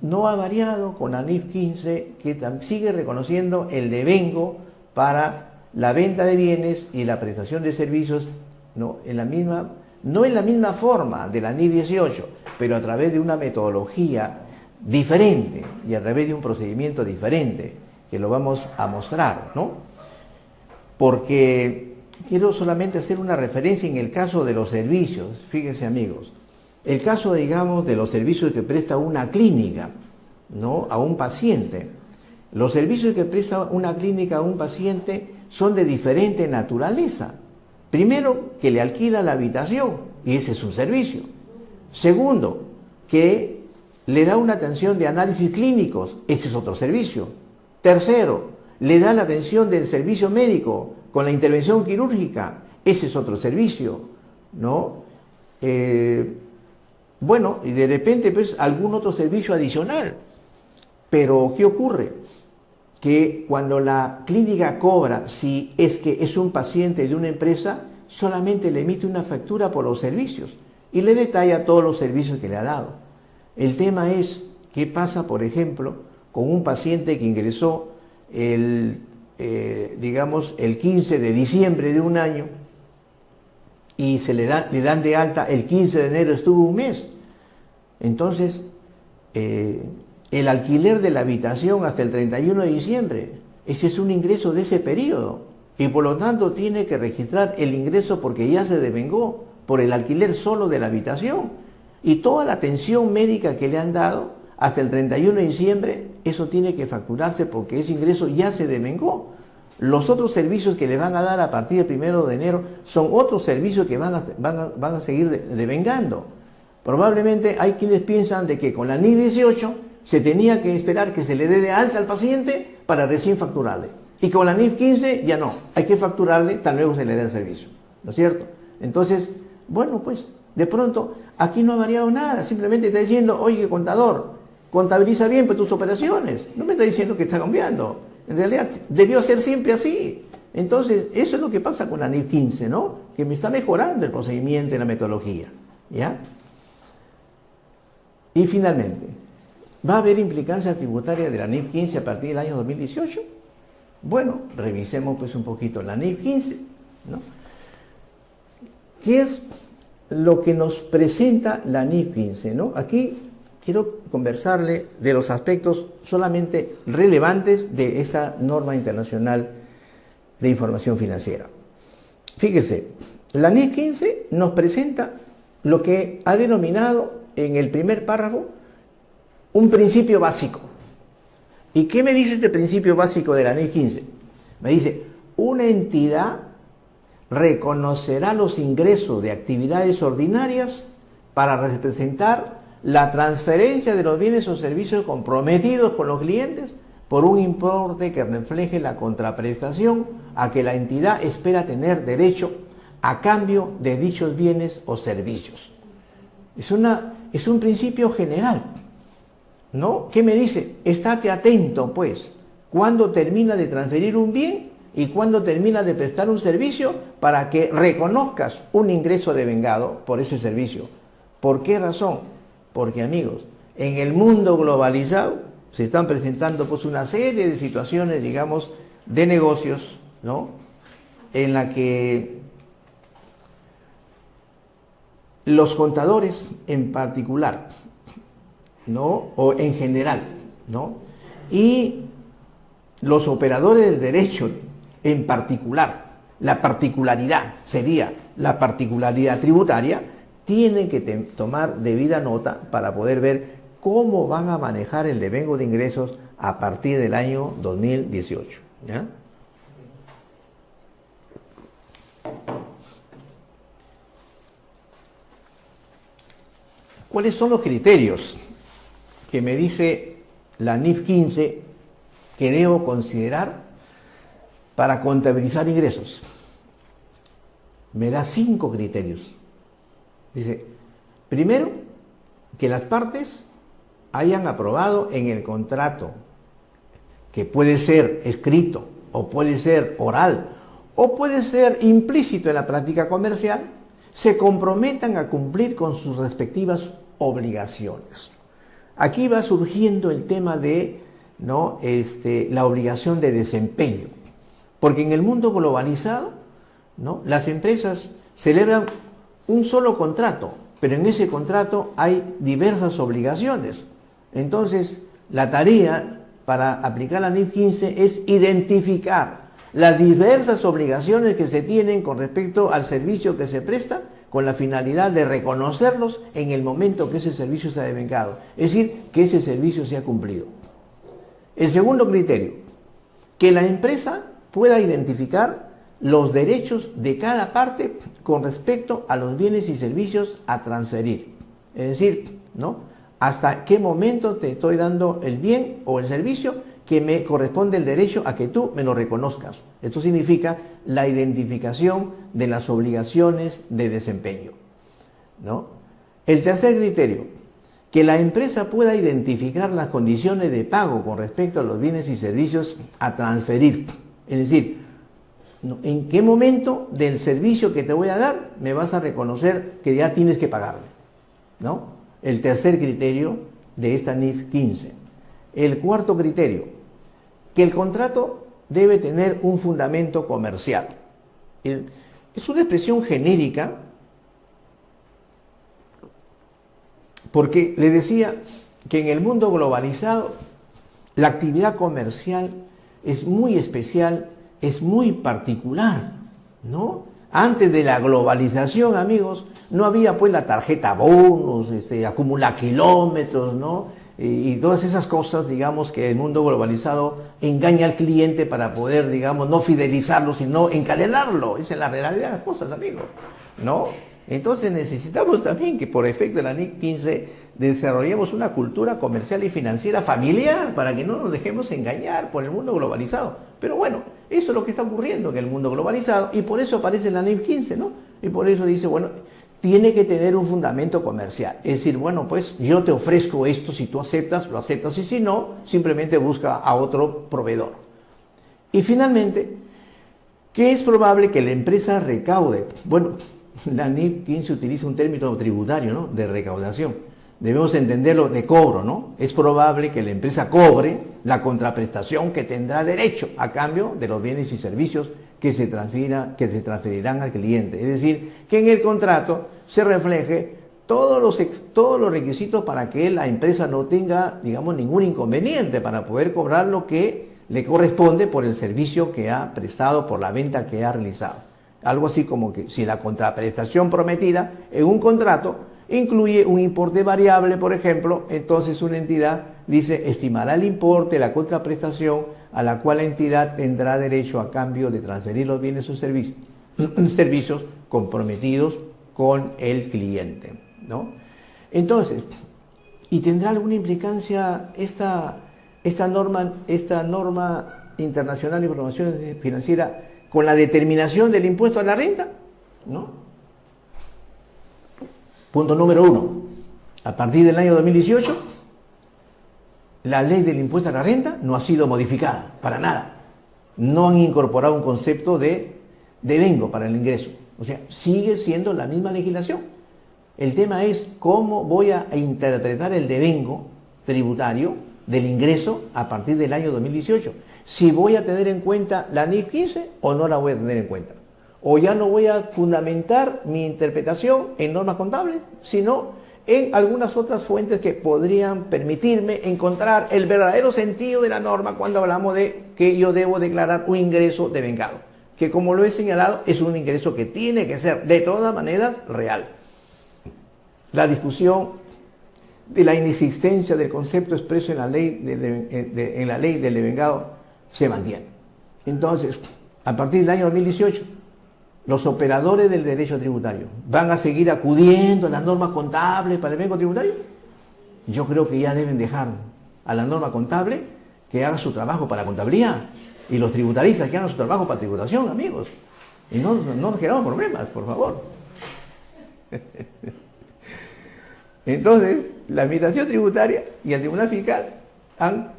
No ha variado con la NIF 15, que sigue reconociendo el devengo para la venta de bienes y la prestación de servicios, no en la misma forma de la NIF 18, pero a través de una metodología diferente y a través de un procedimiento diferente, que lo vamos a mostrar, ¿no? Porque quiero solamente hacer una referencia en el caso de los servicios. Fíjense, amigos, el caso, digamos, de los servicios que presta una clínica, ¿no?, a un paciente. Los servicios que presta una clínica a un paciente son de diferente naturaleza. Primero, que le alquila la habitación, y ese es un servicio. Segundo, que le da una atención de análisis clínicos, ese es otro servicio. Tercero, le da la atención del servicio médico con la intervención quirúrgica, ese es otro servicio, ¿no? Bueno, y de repente, pues, algún otro servicio adicional. Pero, ¿qué ocurre? Que cuando la clínica cobra, si es que es un paciente de una empresa, solamente le emite una factura por los servicios y le detalla todos los servicios que le ha dado. El tema es, ¿qué pasa, por ejemplo, con un paciente que ingresó digamos, el 15 de diciembre de un año y le dan de alta el 15 de enero, estuvo un mes? Entonces, el alquiler de la habitación hasta el 31 de diciembre, ese es un ingreso de ese periodo, y por lo tanto tiene que registrar el ingreso porque ya se devengó por el alquiler solo de la habitación, y toda la atención médica que le han dado hasta el 31 de diciembre, eso tiene que facturarse porque ese ingreso ya se devengó. Los otros servicios que le van a dar a partir del 1 de enero son otros servicios que van a seguir devengando. Probablemente hay quienes piensan de que con la NIC 18 se tenía que esperar que se le dé de alta al paciente para recién facturarle. Y con la NIF 15 ya no, hay que facturarle, tan luego se le dé el servicio, ¿no es cierto? Entonces, bueno, pues, de pronto, aquí no ha variado nada, simplemente está diciendo, oye, contador, contabiliza bien pues, tus operaciones, no me está diciendo que está cambiando, en realidad debió ser siempre así. Entonces, eso es lo que pasa con la NIF 15, ¿no? Que me está mejorando el procedimiento y la metodología, ¿ya? Y finalmente, ¿va a haber implicancia tributaria de la NIF 15 a partir del año 2018? Bueno, revisemos pues un poquito la NIF 15, ¿no? ¿Qué es lo que nos presenta la NIF 15, ¿no? Aquí quiero conversarle de los aspectos solamente relevantes de esta norma internacional de información financiera. Fíjese, la NIF 15 nos presenta lo que ha denominado en el primer párrafo un principio básico. ¿Y qué me dice este principio básico de la NIF 15? Me dice, una entidad reconocerá los ingresos de actividades ordinarias para representar la transferencia de los bienes o servicios comprometidos con los clientes por un importe que refleje la contraprestación a que la entidad espera tener derecho a cambio de dichos bienes o servicios. Es un principio general, ¿no? ¿Qué me dice? Estate atento, pues, cuando termina de transferir un bien y cuando termina de prestar un servicio para que reconozcas un ingreso devengado por ese servicio. ¿Por qué razón? Porque, amigos, en el mundo globalizado se están presentando pues una serie de situaciones, digamos, de negocios, ¿no? En la que los contadores en particular, ¿no? O en general, ¿no? Y los operadores del derecho en particular, la particularidad sería la particularidad tributaria, tienen que tomar debida nota para poder ver cómo van a manejar el devengo de ingresos a partir del año 2018. ¿Ya? ¿Cuáles son los criterios que me dice la NIF 15 que debo considerar para contabilizar ingresos? Me da 5 criterios. Dice, primero, que las partes hayan aprobado en el contrato, que puede ser escrito o puede ser oral o puede ser implícito en la práctica comercial, se comprometan a cumplir con sus respectivas obligaciones. Aquí va surgiendo el tema de, ¿no? La obligación de desempeño, porque en el mundo globalizado, ¿no? Las empresas celebran un solo contrato, pero en ese contrato hay diversas obligaciones. Entonces, la tarea para aplicar la NIF 15 es identificar las diversas obligaciones que se tienen con respecto al servicio que se presta, con la finalidad de reconocerlos en el momento que ese servicio se ha devengado, es decir, que ese servicio se ha cumplido. El segundo criterio, que la empresa pueda identificar los derechos de cada parte con respecto a los bienes y servicios a transferir. Es decir, ¿no? Hasta qué momento te estoy dando el bien o el servicio que me corresponde el derecho a que tú me lo reconozcas. Esto significa la identificación de las obligaciones de desempeño, ¿no? El tercer criterio, que la empresa pueda identificar las condiciones de pago con respecto a los bienes y servicios a transferir. Es decir, ¿en qué momento del servicio que te voy a dar me vas a reconocer que ya tienes que pagarme? ¿No? El tercer criterio de esta NIF 15. El cuarto criterio, que el contrato debe tener un fundamento comercial. Es una expresión genérica, porque le decía que en el mundo globalizado la actividad comercial es muy especial, es muy particular, ¿no? Antes de la globalización, amigos, no había pues la tarjeta bonus, acumula kilómetros, ¿no? Y todas esas cosas, digamos, que el mundo globalizado engaña al cliente para poder, digamos, no fidelizarlo, sino encadenarlo. Esa es la realidad de las cosas, amigos, ¿no? Entonces necesitamos también que por efecto de la NIF 15 desarrollemos una cultura comercial y financiera familiar para que no nos dejemos engañar por el mundo globalizado. Pero bueno, eso es lo que está ocurriendo en el mundo globalizado y por eso aparece la NIF 15, ¿no? Y por eso dice, bueno, tiene que tener un fundamento comercial. Es decir, bueno, pues yo te ofrezco esto, si tú aceptas, lo aceptas y si no, simplemente busca a otro proveedor. Y finalmente, ¿qué es probable que la empresa recaude? Bueno, la NIF 15 utiliza un término tributario, ¿no? De recaudación. Debemos entenderlo de cobro, ¿no? Es probable que la empresa cobre la contraprestación que tendrá derecho a cambio de los bienes y servicios que se transferirán al cliente. Es decir, que en el contrato se refleje todos los requisitos para que la empresa no tenga, digamos, ningún inconveniente para poder cobrar lo que le corresponde por el servicio que ha prestado, por la venta que ha realizado. Algo así como que si la contraprestación prometida en un contrato incluye un importe variable, por ejemplo, entonces una entidad dice estimará el importe de la contraprestación a la cual la entidad tendrá derecho a cambio de transferir los bienes o servicios comprometidos con el cliente, ¿no? Entonces, ¿y tendrá alguna implicancia esta norma internacional de información financiera con la determinación del impuesto a la renta? ¿No? Punto número 1. A partir del año 2018, la ley del impuesto a la renta no ha sido modificada, para nada. No han incorporado un concepto de devengo para el ingreso. O sea, sigue siendo la misma legislación. El tema es cómo voy a interpretar el devengo tributario del ingreso a partir del año 2018. Si voy a tener en cuenta la NIF 15 o no la voy a tener en cuenta. O ya no voy a fundamentar mi interpretación en normas contables, sino en algunas otras fuentes que podrían permitirme encontrar el verdadero sentido de la norma cuando hablamos de que yo debo declarar un ingreso devengado, que como lo he señalado es un ingreso que tiene que ser de todas maneras real. La discusión de la inexistencia del concepto expreso en la ley del devengado se mantiene. Entonces, a partir del año 2018, los operadores del derecho tributario van a seguir acudiendo a las normas contables para el devengo tributario. Yo creo que ya deben dejar a la norma contable que haga su trabajo para la contabilidad y los tributaristas que hagan su trabajo para tributación, amigos. Y no nos queramos problemas, por favor. Entonces, la Administración Tributaria y el Tribunal Fiscal han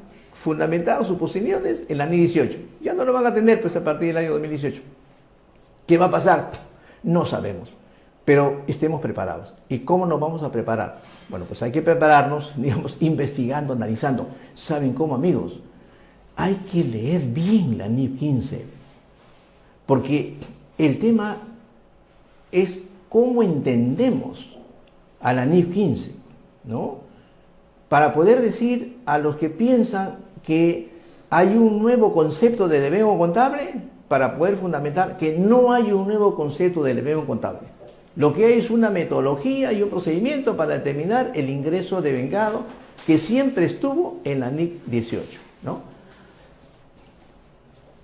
fundamentado sus posiciones en la NIF 18. Ya no lo van a tener pues a partir del año 2018. ¿Qué va a pasar? No sabemos, pero estemos preparados. ¿Y cómo nos vamos a preparar? Bueno, pues hay que prepararnos, digamos, investigando, analizando. ¿Saben cómo, amigos? Hay que leer bien la NIF 15, porque el tema es cómo entendemos a la NIF 15, ¿no? Para poder decir a los que piensan que hay un nuevo concepto de devengo contable, para poder fundamentar que no hay un nuevo concepto de devengo contable. Lo que hay es una metodología y un procedimiento para determinar el ingreso devengado que siempre estuvo en la NIF 18, ¿no?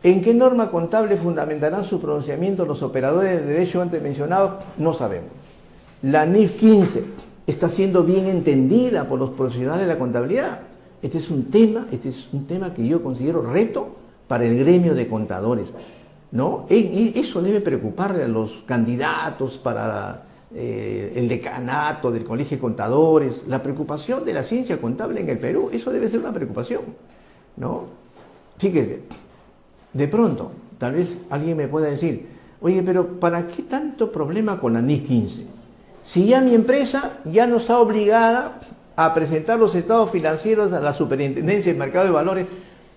¿En qué norma contable fundamentarán su pronunciamiento los operadores de derecho antes mencionados? No sabemos. La NIF 15 está siendo bien entendida por los profesionales de la contabilidad. Este es un tema que yo considero reto para el gremio de contadores, ¿no? Eso debe preocuparle a los candidatos para el decanato del Colegio de Contadores, la preocupación de la ciencia contable en el Perú, eso debe ser una preocupación, ¿no? Fíjese, de pronto, tal vez alguien me pueda decir, oye, pero ¿para qué tanto problema con la NIF 15? Si ya mi empresa ya no está obligada a presentar los estados financieros a la Superintendencia del Mercado de Valores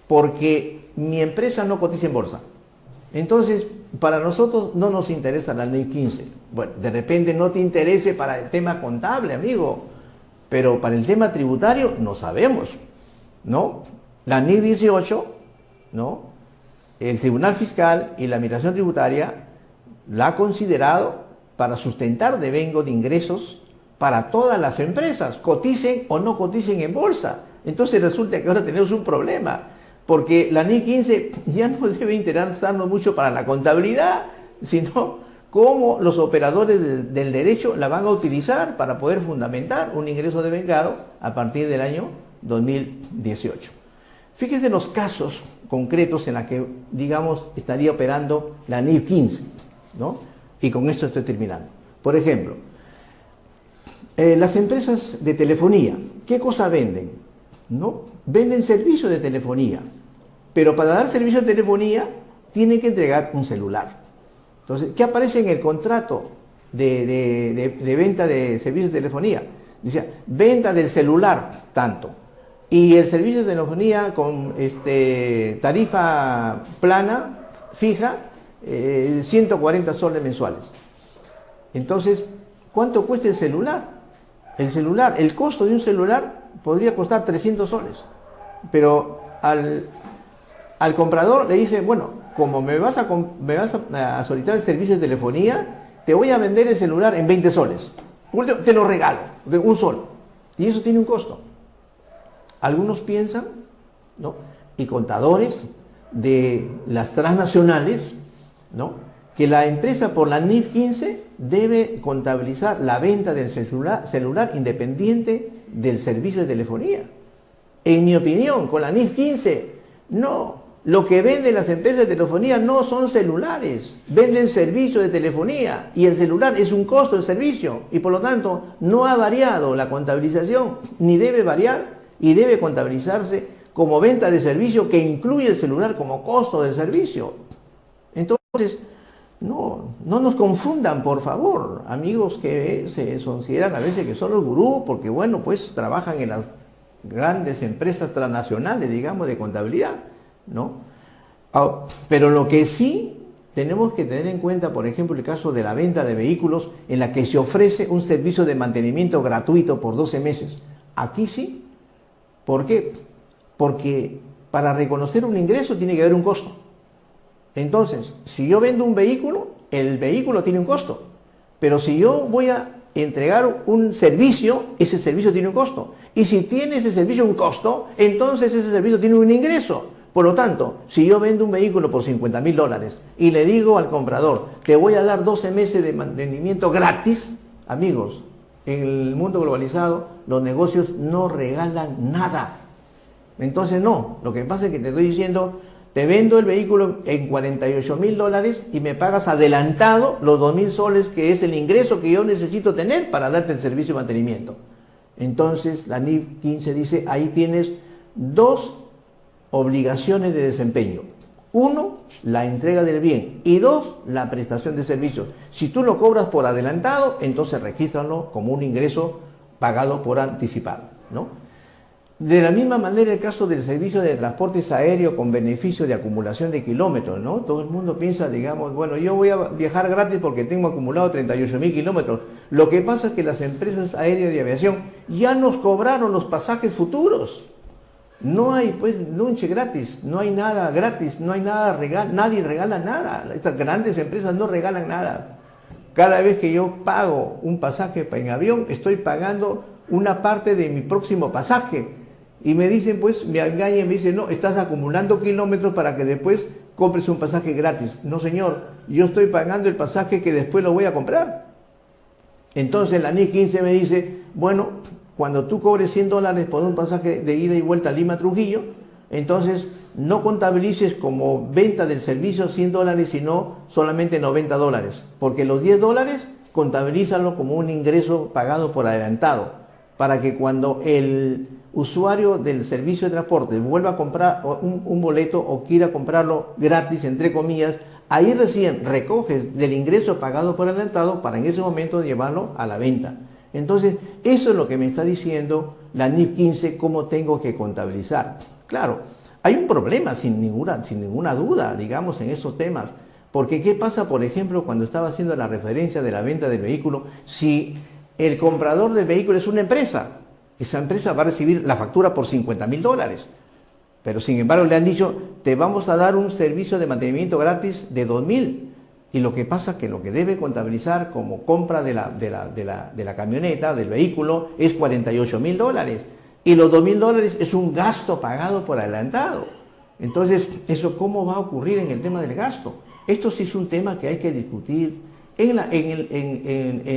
porque mi empresa no cotiza en bolsa. Entonces, para nosotros no nos interesa la NIF 15. Bueno, de repente no te interese para el tema contable, amigo, pero para el tema tributario no sabemos, ¿no? La NIF 18, ¿no? El Tribunal Fiscal y la Administración Tributaria la ha considerado para sustentar devengo de ingresos para todas las empresas, coticen o no coticen en bolsa. Entonces resulta que ahora tenemos un problema, porque la NIF 15 ya no debe interesarnos mucho para la contabilidad, sino cómo los operadores del derecho la van a utilizar para poder fundamentar un ingreso devengado a partir del año 2018. Fíjense en los casos concretos en los que, digamos, estaría operando la NIF 15, ¿no? Y con esto estoy terminando. Por ejemplo, las empresas de telefonía, ¿qué cosa venden? ¿No? Venden servicios de telefonía, pero para dar servicio de telefonía tienen que entregar un celular. Entonces, ¿qué aparece en el contrato de venta de servicios de telefonía? Dice, venta del celular, tanto. Y el servicio de telefonía con tarifa plana, fija, 140 soles mensuales. Entonces, ¿cuánto cuesta el celular? El costo de un celular podría costar 300 soles. Pero al comprador le dice, bueno, como me vas a solicitar el servicio de telefonía, te voy a vender el celular en 20 soles. Te lo regalo, de un sol. Y eso tiene un costo. Algunos piensan, ¿no? Y contadores de las transnacionales, ¿no? Que la empresa por la NIF 15 debe contabilizar la venta del celular independiente del servicio de telefonía. En mi opinión, con la NIF 15, no. Lo que venden las empresas de telefonía no son celulares, venden servicios de telefonía y el celular es un costo del servicio y por lo tanto no ha variado la contabilización ni debe variar y debe contabilizarse como venta de servicio que incluye el celular como costo del servicio. Entonces, no nos confundan, por favor, amigos que se consideran a veces que son los gurús porque, bueno, pues trabajan en las grandes empresas transnacionales, digamos, de contabilidad, ¿no? Pero lo que sí tenemos que tener en cuenta, por ejemplo, el caso de la venta de vehículos en la que se ofrece un servicio de mantenimiento gratuito por 12 meses. Aquí sí. ¿Por qué? Porque para reconocer un ingreso tiene que haber un costo. Entonces, si yo vendo un vehículo, el vehículo tiene un costo. Pero si yo voy a entregar un servicio, ese servicio tiene un costo. Y si tiene ese servicio un costo, entonces ese servicio tiene un ingreso. Por lo tanto, si yo vendo un vehículo por $50,000 y le digo al comprador, te voy a dar 12 meses de mantenimiento gratis, amigos, en el mundo globalizado los negocios no regalan nada. Entonces no, lo que pasa es que te estoy diciendo, te vendo el vehículo en $48,000 y me pagas adelantado los 2,000 soles, que es el ingreso que yo necesito tener para darte el servicio de mantenimiento. Entonces la NIF 15 dice, ahí tienes dos obligaciones de desempeño. Uno, la entrega del bien y dos, la prestación de servicios. Si tú lo cobras por adelantado, entonces regístralo como un ingreso pagado por anticipado, ¿no? De la misma manera el caso del servicio de transportes aéreos con beneficio de acumulación de kilómetros, ¿no? Todo el mundo piensa, digamos, bueno, yo voy a viajar gratis porque tengo acumulado 38,000 kilómetros. Lo que pasa es que las empresas aéreas de aviación ya nos cobraron los pasajes futuros. No hay, pues, lunch gratis, no hay nada gratis, no hay nada nadie regala nada. Estas grandes empresas no regalan nada. Cada vez que yo pago un pasaje en avión, estoy pagando una parte de mi próximo pasaje. Y me dicen, pues, me engañan y me dicen, no, estás acumulando kilómetros para que después compres un pasaje gratis. No, señor, yo estoy pagando el pasaje que después lo voy a comprar. Entonces la NIF 15 me dice, bueno, cuando tú cobres $100 por un pasaje de ida y vuelta a Lima-Trujillo, entonces no contabilices como venta del servicio $100, sino solamente $90, porque los $10 contabilízalo como un ingreso pagado por adelantado, para que cuando el usuario del servicio de transporte vuelva a comprar un boleto o quiera comprarlo gratis, entre comillas, ahí recién recoges del ingreso pagado por adelantado para en ese momento llevarlo a la venta. Entonces, eso es lo que me está diciendo la NIF 15, cómo tengo que contabilizar. Claro, hay un problema sin ninguna duda, digamos, en esos temas. Porque, ¿qué pasa, por ejemplo, cuando estaba haciendo la referencia de la venta del vehículo? Si el comprador del vehículo es una empresa, esa empresa va a recibir la factura por $50,000. Pero, sin embargo, le han dicho, te vamos a dar un servicio de mantenimiento gratis de 2,000. Y lo que pasa es que lo que debe contabilizar como compra de la camioneta, del vehículo, es $48,000. Y los $2,000 es un gasto pagado por adelantado. Entonces, ¿eso cómo va a ocurrir en el tema del gasto? Esto sí es un tema que hay que discutir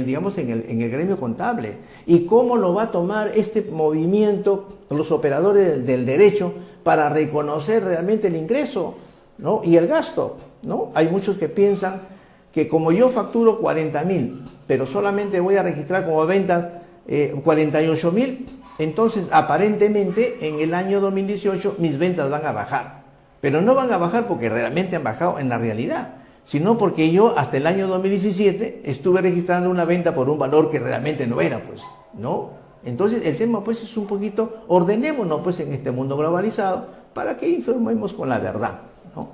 digamos, en el gremio contable. ¿Y cómo lo va a tomar este movimiento los operadores del derecho para reconocer realmente el ingreso, ¿no? Y el gasto, ¿no? Hay muchos que piensan que como yo facturo 40,000, pero solamente voy a registrar como ventas 48,000, entonces aparentemente en el año 2018 mis ventas van a bajar. Pero no van a bajar porque realmente han bajado en la realidad, sino porque yo hasta el año 2017 estuve registrando una venta por un valor que realmente no era, pues, ¿no? Entonces el tema, pues, es un poquito, ordenémonos, pues, en este mundo globalizado para que informemos con la verdad, ¿no?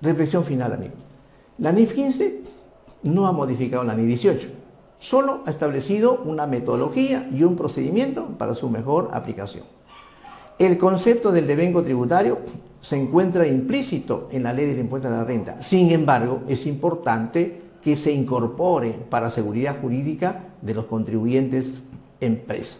Reflexión final, amigos. La NIF 15 no ha modificado la NIF 18, solo ha establecido una metodología y un procedimiento para su mejor aplicación. El concepto del devengo tributario se encuentra implícito en la ley del impuesto a la renta. Sin embargo, es importante que se incorpore para seguridad jurídica de los contribuyentes empresa.